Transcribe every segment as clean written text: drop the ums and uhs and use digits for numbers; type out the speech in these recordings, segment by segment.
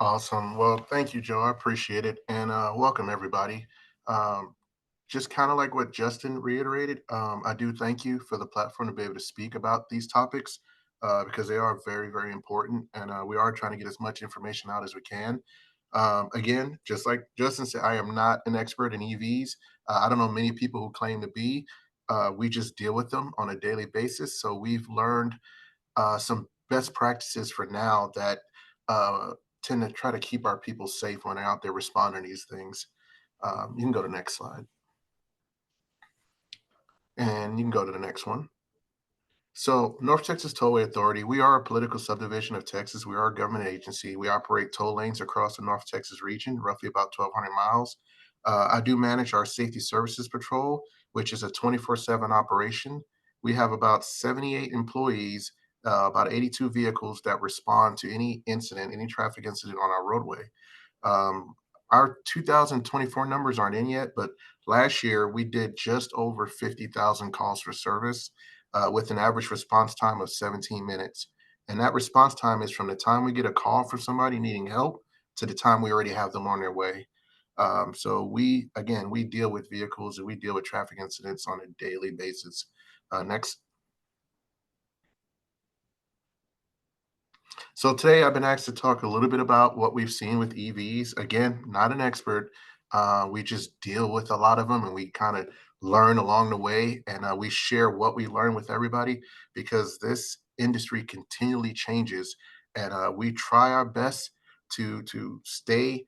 Awesome. Well, thank you, Joe. I appreciate it. And welcome, everybody. Um, just kind of like what Justin reiterated, I do thank you for the platform to be able to speak about these topics because they are very, very important. And we are trying to get as much information out as we can. Again, just like Justin said, I am not an expert in EVs. I don't know many people who claim to be. We just deal with them on a daily basis. So we've learned some best practices for now that uh, tend to try to keep our people safe when they're out there responding to these things. You can go to the next slide, and you can go to the next one. So, North Texas Tollway Authority, we are a political subdivision of Texas. We are a government agency. We operate toll lanes across the North Texas region, roughly about 1,200 miles. I do manage our Safety Services Patrol, which is a 24/7 operation. We have about 78 employees, about 82 vehicles that respond to any incident, any traffic incident on our roadway. Um, our 2024 numbers aren't in yet, but last year we did just over 50,000 calls for service with an average response time of 17 minutes. And that response time is from the time we get a call from somebody needing help to the time we already have them on their way. So again, we deal with vehicles and we deal with traffic incidents on a daily basis. Next. So today I've been asked to talk a little bit about what we've seen with EVs. Again, not an expert. We just deal with a lot of them and we kind of learn along the way and we share what we learn with everybody because this industry continually changes and we try our best to stay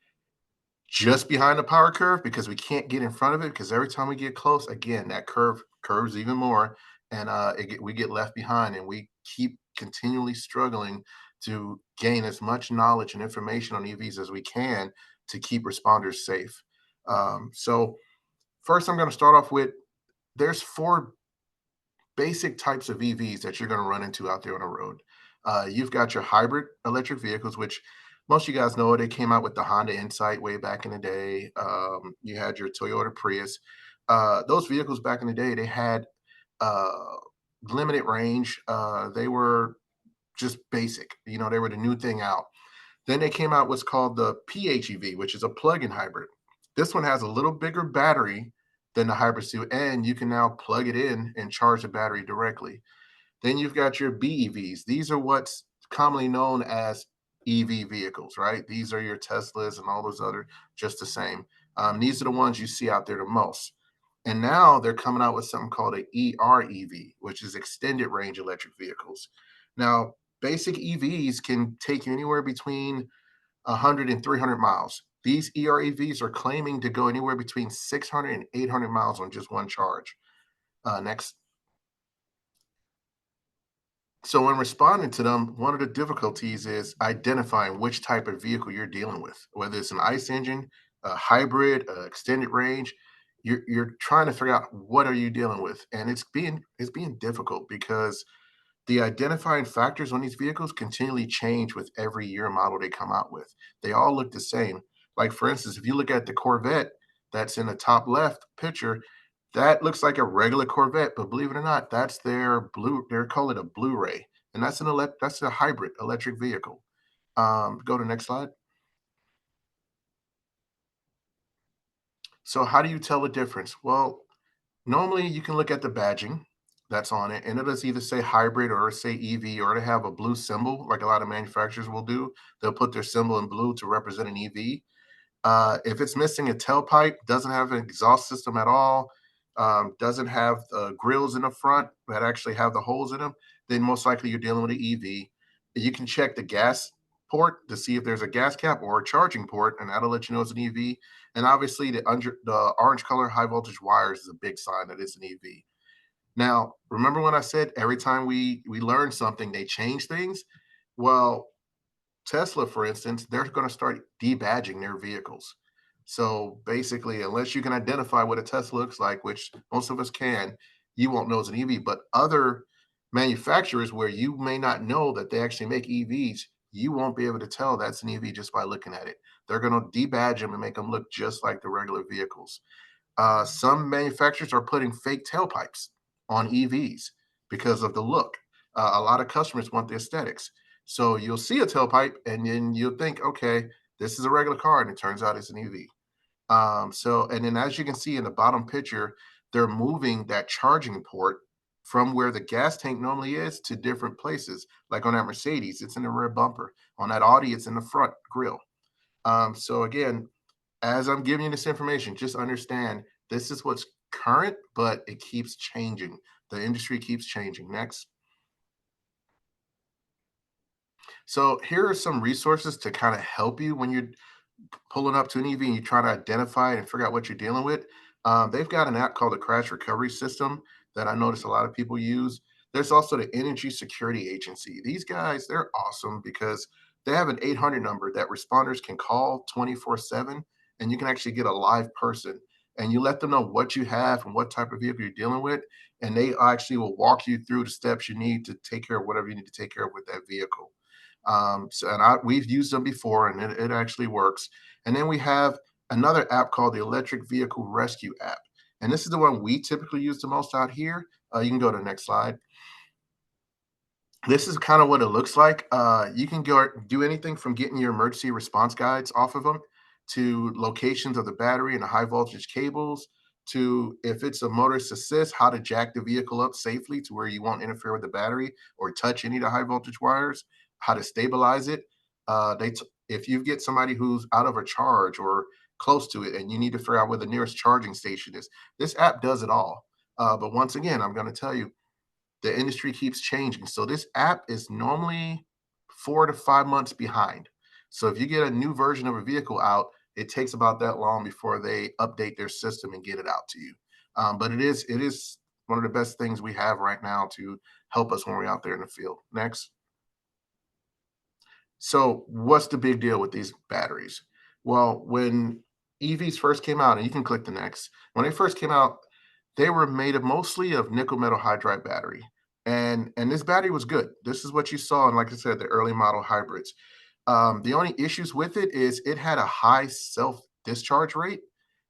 just behind the power curve because we can't get in front of it because every time we get close, again, that curve curves even more, and we get left behind, and we keep continually struggling to gain as much knowledge and information on EVs as we can to keep responders safe. So first, I'm going to start off with there's four basic types of EVs that you're going to run into out there on the road. You've got your hybrid electric vehicles, which most of you guys know they came out with the Honda Insight way back in the day. You had your Toyota Prius. Those vehicles back in the day, they had uh, limited range. They were just basic. You know, they were the new thing out. Then they came out what's called the PHEV, which is a plug-in hybrid. This one has a little bigger battery than the hybrid two, and you can now plug it in and charge the battery directly. Then you've got your BEVs. These are what's commonly known as EV vehicles, right? These are your Teslas and all those other just the same. These are the ones you see out there the most. And now they're coming out with something called a EREV, which is extended range electric vehicles. Now, basic EVs can take you anywhere between 100 and 300 miles. These EREVs are claiming to go anywhere between 600 and 800 miles on just one charge. Next. So when responding to them, one of the difficulties is identifying which type of vehicle you're dealing with, whether it's an ICE engine, a hybrid, extended range. You're trying to figure out what are you dealing with, and it's being difficult because the identifying factors on these vehicles continually change with every year model they come out with. They all look the same. Like for instance, if you look at the Corvette that's in the top left picture, that looks like a regular Corvette, but believe it or not, that's their blue. They're calling it a Blu-ray, and that's a hybrid electric vehicle. Go to the next slide. So how do you tell the difference? Well, normally you can look at the badging that's on it, and it'll either say hybrid or say EV, or to have a blue symbol, like a lot of manufacturers will do. They'll put their symbol in blue to represent an EV. If it's missing a tailpipe, doesn't have an exhaust system at all, doesn't have grills in the front that actually have the holes in them, then most likely you're dealing with an EV. You can check the gas port to see if there's a gas cap or a charging port, and that'll let you know it's an EV. And obviously, the orange color high voltage wires is a big sign that it's an EV. Now, remember when I said every time we learn something, they change things? Well, Tesla, for instance, they're going to start debadging their vehicles. So basically, unless you can identify what a Tesla looks like, which most of us can, you won't know it's an EV. But other manufacturers where you may not know that they actually make EVs, you won't be able to tell that's an EV just by looking at it. They're going to debadge them and make them look just like the regular vehicles. Some manufacturers are putting fake tailpipes on EVs because of the look. A lot of customers want the aesthetics. So you'll see a tailpipe and then you'll think, okay, This is a regular car, and it turns out it's an EV. So, and then as you can see in the bottom picture, they're moving that charging port from where the gas tank normally is to different places. Like on that Mercedes, it's in the rear bumper. On that Audi, it's in the front grille. So again, as I'm giving you this information, just understand this is what's current, but it keeps changing. The industry keeps changing. Next. So here are some resources to kind of help you when you're pulling up to an EV and you try to identify it and figure out what you're dealing with. They've got an app called the Crash Recovery System that I notice a lot of people use. There's also the Energy Security Agency. These guys, they're awesome because they have an 800 number that responders can call 24/7, and you can actually get a live person. And you let them know what you have and what type of vehicle you're dealing with, and they actually will walk you through the steps you need to take care of whatever you need to take care of with that vehicle. We've used them before, and it actually works. And then we have another app called the Electric Vehicle Rescue app. And this is the one we typically use the most out here. You can go to the next slide. This is kind of what it looks like. You can go do anything from getting your emergency response guides off of them to locations of the battery and the high voltage cables to if it's a motorist assist, how to jack the vehicle up safely to where you won't interfere with the battery or touch any of the high voltage wires, how to stabilize it. If you get somebody who's out of a charge or close to it and you need to figure out where the nearest charging station is, this app does it all. But once again, I'm going to tell you, the industry keeps changing. So this app is normally 4 to 5 months behind. So if you get a new version of a vehicle out, it takes about that long before they update their system and get it out to you. But it is one of the best things we have right now to help us when we're out there in the field. Next. So what's the big deal with these batteries? Well, when EVs first came out, and you can click the next, when they first came out, they were made of mostly of nickel metal hydride battery. And this battery was good. This is what you saw in, like I said, the early model hybrids. The only issues with it is it had a high self discharge rate,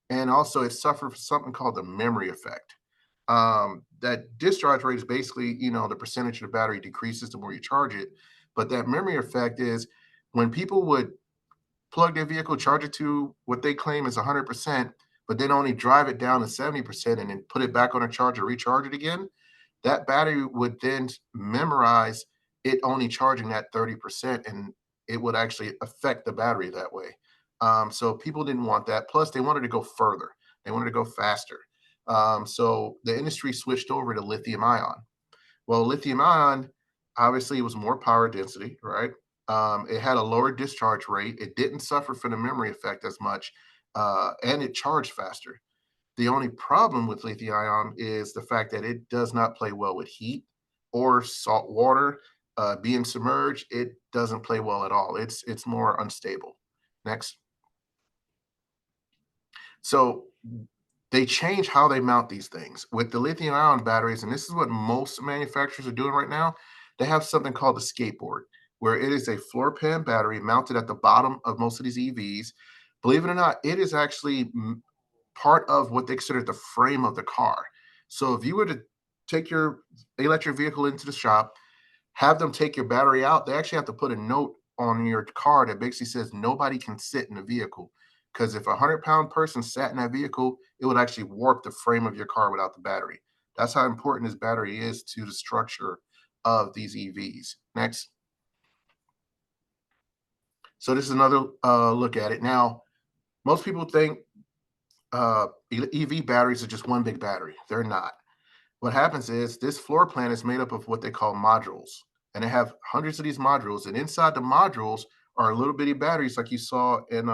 and also it suffered from something called the memory effect. That discharge rate is basically, the percentage of the battery decreases the more you charge it. But that memory effect is when people would plug their vehicle, charge it to what they claim is 100%, but then only drive it down to 70% and then put it back on a charger, recharge it again, that battery would then memorize it only charging that 30%, and it would actually affect the battery that way. So people didn't want that. Plus, they wanted to go further, they wanted to go faster. So the industry switched over to lithium ion. Well, lithium ion obviously was more power density, right? It had a lower discharge rate. It didn't suffer from the memory effect as much, and it charged faster. The only problem with lithium ion is the fact that it does not play well with heat or salt water. Being submerged, it doesn't play well at all. It's more unstable. Next. So they change how they mount these things with the lithium ion batteries, and this is what most manufacturers are doing right now. They have something called the skateboard, where it is a floor pan battery mounted at the bottom of most of these EVs. Believe it or not, it is actually part of what they consider the frame of the car. So if you were to take your electric vehicle into the shop, have them take your battery out, they actually have to put a note on your car that basically says nobody can sit in the vehicle. Because if a 100-pound person sat in that vehicle, it would actually warp the frame of your car without the battery. That's how important this battery is to the structure of these EVs. Next. So this is another look at it. Now, most people think EV batteries are just one big battery. They're not. What happens is this floor plan is made up of what they call modules, and they have hundreds of these modules. And inside the modules are little bitty batteries, like you saw in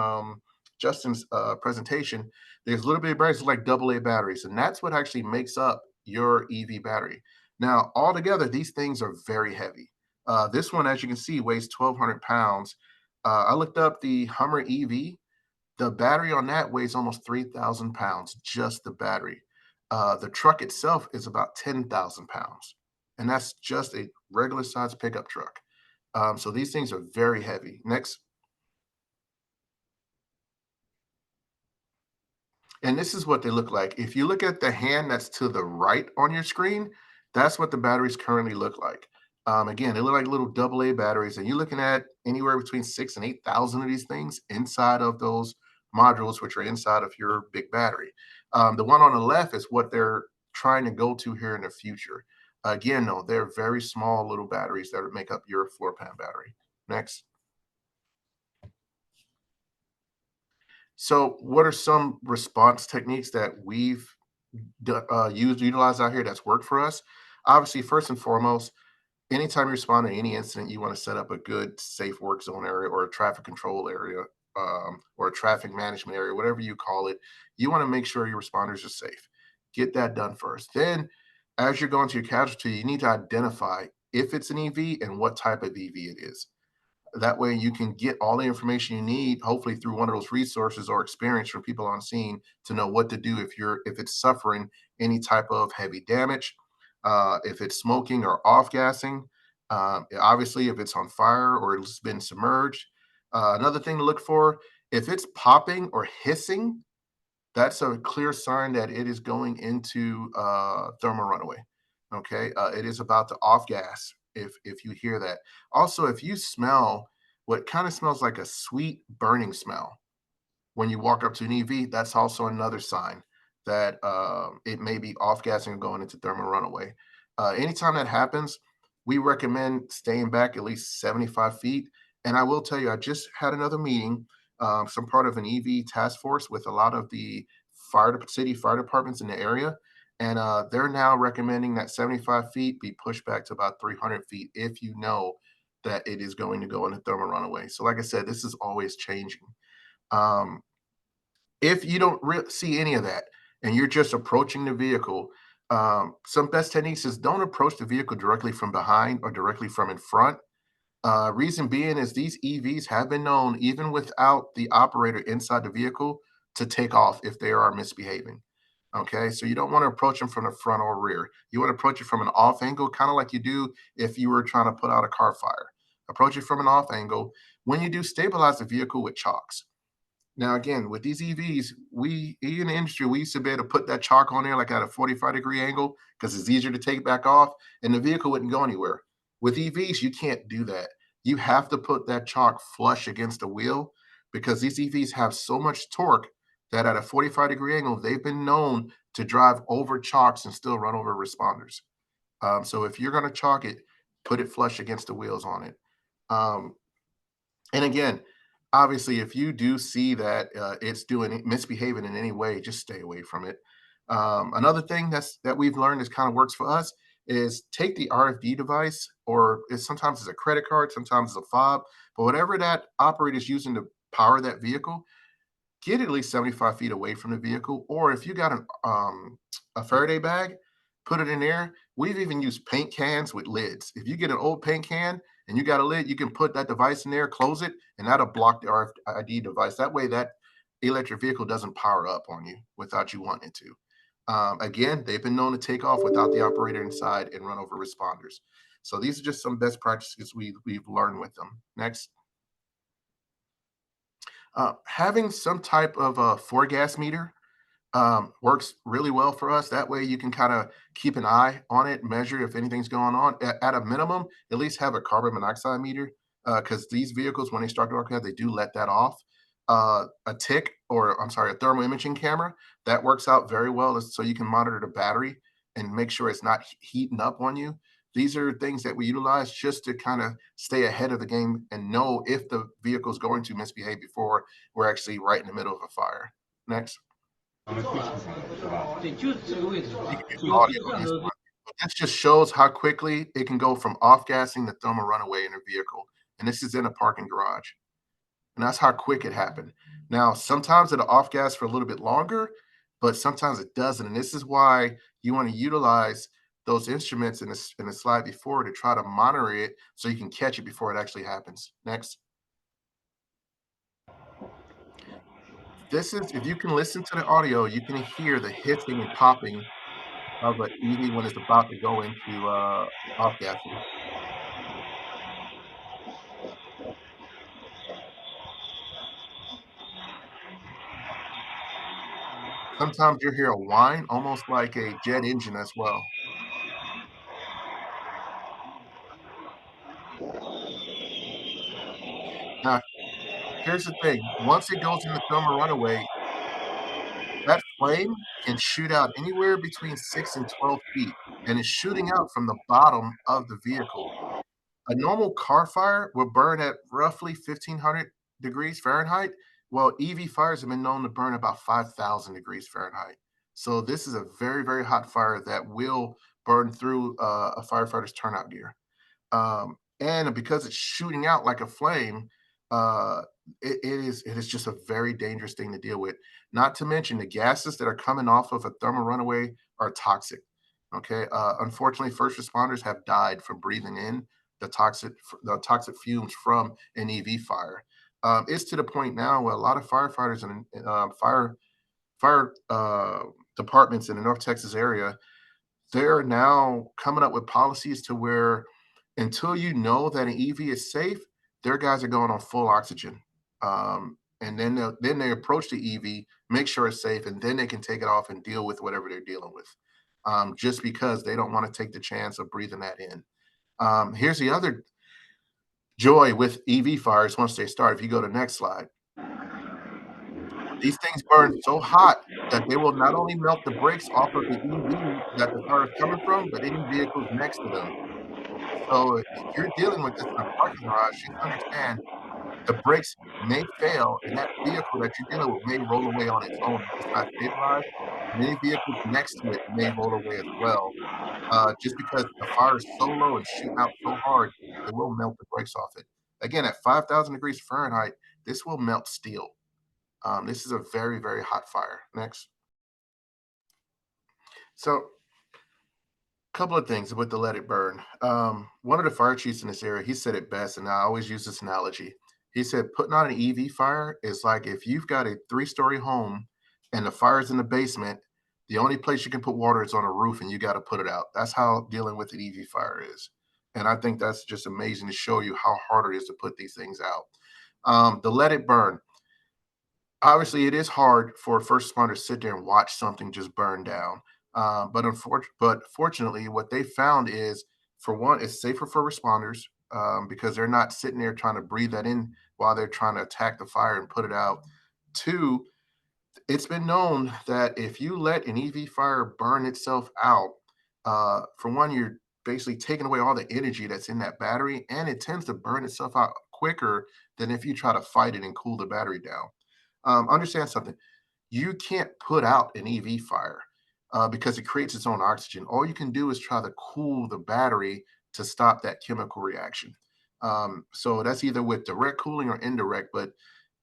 Justin's presentation. There's little bitty batteries like AA batteries, and that's what actually makes up your EV battery. Now, altogether, these things are very heavy. This one, as you can see, weighs 1,200 pounds. I looked up the Hummer EV. The battery on that weighs almost 3,000 pounds, just the battery. The truck itself is about 10,000 pounds, and that's just a regular size pickup truck. So these things are very heavy. Next. And this is what they look like. If you look at the hand that's to the right on your screen, that's what the batteries currently look like. Again, they look like little AA batteries, and you're looking at anywhere between 6 and 8,000 of these things inside of those modules, which are inside of your big battery. The one on the left is what they're trying to go to here in the future. Again, though, they're very small little batteries that make up your floor pan battery. Next. So, what are some response techniques that we've utilized out here that's worked for us? Obviously, first and foremost, anytime you respond to any incident, you want to set up a good, safe work zone area or a traffic control area, or a traffic management area, whatever you call it. You want to make sure your responders are safe. Get that done first. Then, as you're going to your casualty, you need to identify if it's an EV and what type of EV it is. That way you can get all the information you need, hopefully through one of those resources or experience from people on scene to know what to do if it's suffering any type of heavy damage, if it's smoking or off gassing, obviously if it's on fire or it's been submerged. Another thing to look for, if it's popping or hissing, that's a clear sign that it is going into thermal runaway. Okay, it is about to off gas. If you hear that, also if you smell what kind of smells like a sweet burning smell when you walk up to an EV, that's also another sign that it may be off gassing and going into thermal runaway. Anytime that happens, we recommend staying back at least 75 feet. And I will tell you, I just had another meeting, some part of an EV task force with a lot of the city fire departments in the area. And they're now recommending that 75 feet be pushed back to about 300 feet if you know that it is going to go into thermal runaway. So, like I said, this is always changing. Um, if you don't see any of that and you're just approaching the vehicle, some best techniques is don't approach the vehicle directly from behind or directly from in front. Reason being is these EVs have been known, even without the operator inside the vehicle, to take off if they are misbehaving. Okay, so you don't want to approach them from the front or rear. You want to approach it from an off angle, kind of like you do if you were trying to put out a car fire. Approach it from an off angle. When you do, stabilize the vehicle with chocks. Now, again, with these EVs, we in the industry, we used to be able to put that chalk on there like at a 45-degree angle because it's easier to take back off and the vehicle wouldn't go anywhere. With EVs, you can't do that. You have to put that chalk flush against the wheel because these EVs have so much torque that at a 45-degree angle, they've been known to drive over chalks and still run over responders. So if you're going to chalk it, put it flush against the wheels on it. Um, and again, obviously, if you do see that it's doing misbehaving in any way, just stay away from it. Another thing that we've learned is kind of works for us is take the RFD device, or sometimes it's a credit card, sometimes it's a fob, but whatever that operator is using to power that vehicle, get at least 75 feet away from the vehicle. Or if you got a Faraday bag, put it in there. We've even used paint cans with lids. If you get an old paint can and you got a lid, you can put that device in there, close it, and that'll block the RFID device. That way, that electric vehicle doesn't power up on you without you wanting it to. Again, they've been known to take off without the operator inside and run over responders. So these are just some best practices we've learned with them. Next. Having some type of a gas meter works really well for us. That way you can kind of keep an eye on it, measure if anything's going on. At a minimum, at least have a carbon monoxide meter because these vehicles, when they start to work out, they do let that off. A tick, or I'm sorry, a thermal imaging camera, that works out very well so you can monitor the battery and make sure it's not heating up on you. These are things that we utilize just to kind of stay ahead of the game and know if the vehicle is going to misbehave before we're actually right in the middle of a fire. Next. You can use audio on this one. But this just shows how quickly it can go from off gassing to thermal runaway in a vehicle. And this is in a parking garage. And that's how quick it happened. Now, sometimes it'll off gas for a little bit longer, but sometimes it doesn't. And this is why you want to utilize those instruments in the slide before to try to monitor it so you can catch it before it actually happens. Next. This is, if you can listen to the audio, you can hear the hissing and popping of an EV when it's about to go into off gassing. Sometimes you hear a whine, almost like a jet engine as well. Here's the thing, once it goes in the thermal runaway, that flame can shoot out anywhere between 6 and 12 feet, and it's shooting out from the bottom of the vehicle. A normal car fire will burn at roughly 1,500 degrees Fahrenheit, while EV fires have been known to burn about 5,000 degrees Fahrenheit. So this is a very, very hot fire that will burn through a firefighter's turnout gear. And because it's shooting out like a flame, uh, it is just a very dangerous thing to deal with. Not to mention the gases that are coming off of a thermal runaway are toxic. Okay, unfortunately, first responders have died from breathing in the toxic fumes from an EV fire. It's to the point now where a lot of firefighters and fire departments in the North Texas area, they're now coming up with policies to where until you know that an EV is safe, their guys are going on full oxygen. And then they approach the EV, make sure it's safe, and then they can take it off and deal with whatever they're dealing with. Just because they don't want to take the chance of breathing that in. Here's the other joy with EV fires once they start. If you go to the next slide, these things burn so hot that they will not only melt the brakes off of the EV that the fire is coming from, but any vehicles next to them. So if you're dealing with this in a parking garage, just understand the brakes may fail and that vehicle that you're dealing with may roll away on its own if it's not stabilized. And any vehicles next to it may roll away as well. Just because the fire is so low and shooting out so hard, it will melt the brakes off it. Again, at 5,000 degrees Fahrenheit, this will melt steel. This is a very, very hot fire. Next. So couple of things with the let it burn. One of the fire chiefs in this area, he said it best, and I always use this analogy. He said, putting out an EV fire is like if you've got a 3-story home and the fire's in the basement, the only place you can put water is on a roof and you got to put it out. That's how dealing with an EV fire is. And I think that's just amazing to show you how hard it is to put these things out. The let it burn. Obviously, it is hard for a first responder to sit there and watch something just burn down. But fortunately, what they found is, for one, it's safer for responders because they're not sitting there trying to breathe that in while they're trying to attack the fire and put it out. Two, it's been known that if you let an EV fire burn itself out, for one, you're basically taking away all the energy that's in that battery, and it tends to burn itself out quicker than if you try to fight it and cool the battery down. Understand something. You can't put out an EV fire because it creates its own oxygen. All you can do is try to cool the battery to stop that chemical reaction. So that's either with direct cooling or indirect, but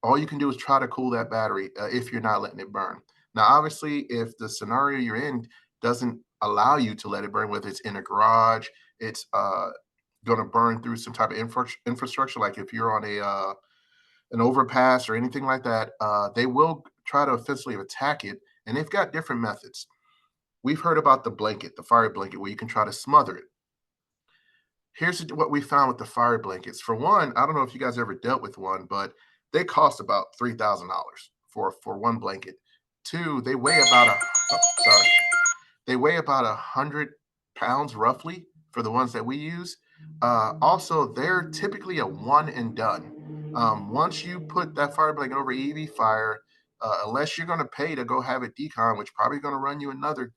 all you can do is try to cool that battery if you're not letting it burn. Now, obviously, if the scenario you're in doesn't allow you to let it burn, whether it's in a garage, it's going to burn through some type of infrastructure, like if you're on an overpass or anything like that, they will try to offensively attack it. And they've got different methods. We've heard about the blanket, the fire blanket, where you can try to smother it. Here's what we found with the fire blankets. For one, I don't know if you guys ever dealt with one, but they cost about $3,000 for one blanket. Two, they weigh about sorry, they weigh about 100 pounds roughly for the ones that we use. Also, they're typically a one and done. Once you put that fire blanket over EV fire, unless you're going to pay to go have it decon, which probably going to run you another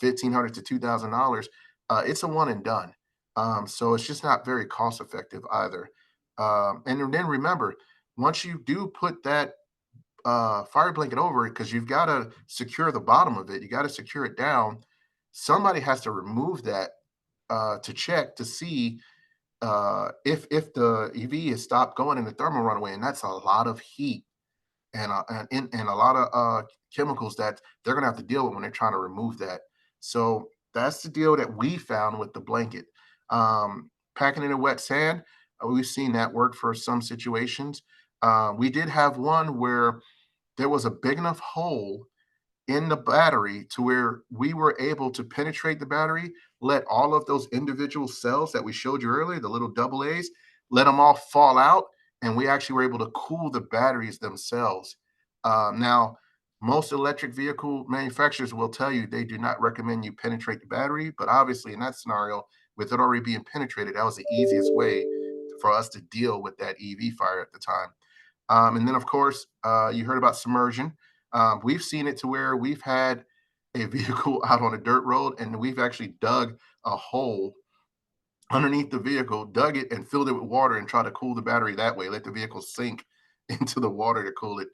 1,500 to $2,000, it's a one and done. So it's just not very cost effective either. And then remember, once you do put that fire blanket over it, because you've got to secure the bottom of it, you got to secure it down. Somebody has to remove that to check to see if the EV has stopped going in the thermal runaway, and that's a lot of heat and a lot of chemicals that they're gonna have to deal with when they're trying to remove that. So that's the deal that we found with the blanket. Packing in a wet sand, we've seen that work for some situations. We did have one where there was a big enough hole in the battery to where we were able to penetrate the battery, let all of those individual cells that we showed you earlier, the little double A's, let them all fall out. And we actually were able to cool the batteries themselves. Now, most electric vehicle manufacturers will tell you they do not recommend you penetrate the battery. But obviously, in that scenario, with it already being penetrated, that was the easiest way for us to deal with that EV fire at the time. And then, of course, you heard about submersion. We've seen it to where we've had a vehicle out on a dirt road, and we've actually dug a hole underneath the vehicle, dug it, and filled it with water, and tried to cool the battery that way. Let the vehicle sink into the water to cool it.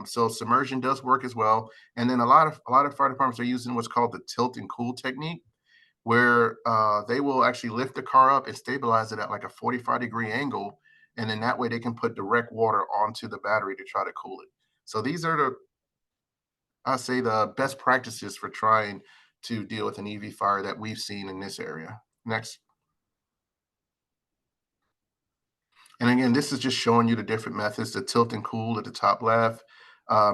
So submersion does work as well. And then a lot of fire departments are using what's called the tilt and cool technique, where they will actually lift the car up and stabilize it at like a 45-degree angle, and then that way they can put direct water onto the battery to try to cool it. So these are the, I say, the best practices for trying to deal with an EV fire that we've seen in this area. Next. And again, this is just showing you the different methods, the tilt and cool at the top left.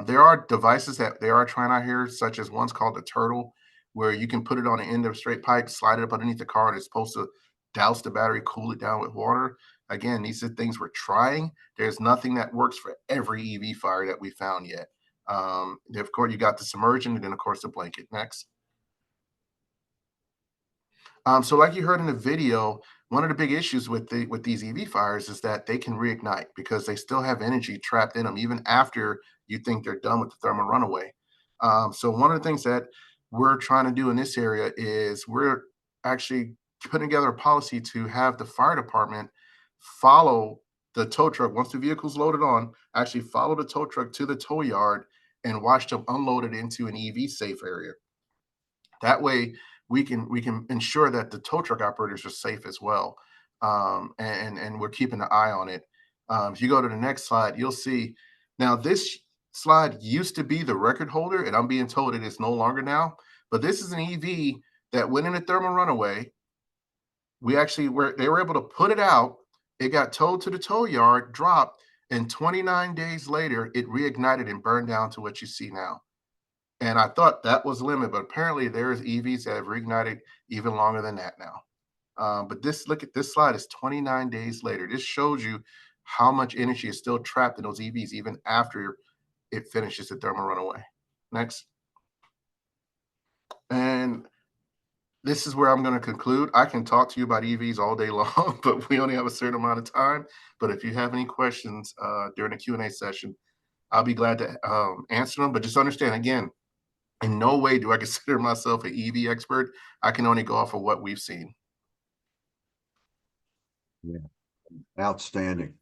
There are devices that they are trying out here, such as one's called the turtle, where you can put it on the end of a straight pipe, slide it up underneath the car, and it's supposed to douse the battery, cool it down with water. Again, these are things we're trying. There's nothing that works for every EV fire that we found yet. Of course, you got the submersion, and then of course the blanket. Next. So, like you heard in the video, one of the big issues with these EV fires is that they can reignite because they still have energy trapped in them even after you think they're done with the thermal runaway. So, one of the things that we're trying to do in this area is we're actually putting together a policy to have the fire department follow the tow truck once the vehicle's loaded on. Actually, follow the tow truck to the tow yard and watch them unload it into an EV safe area. That way, we can ensure that the tow truck operators are safe as well, and we're keeping an eye on it. If you go to the next slide, you'll see now this slide used to be the record holder, and I'm being told it is no longer now. But this is an EV that went in a thermal runaway. We actually were they were able to put it out. It got towed to the tow yard, dropped, and 29 days later, it reignited and burned down to what you see now. And I thought that was the limit, but apparently there's EVs that have reignited even longer than that now. But this look at this slide is 29 days later. This shows you how much energy is still trapped in those EVs even after it finishes the thermal runaway. Next. And this is where I'm going to conclude. I can talk to you about EVs all day long, but we only have a certain amount of time. But if you have any questions during the Q&A session, I'll be glad to answer them. But just understand, again, in no way do I consider myself an EV expert. I can only go off of what we've seen. Yeah, outstanding.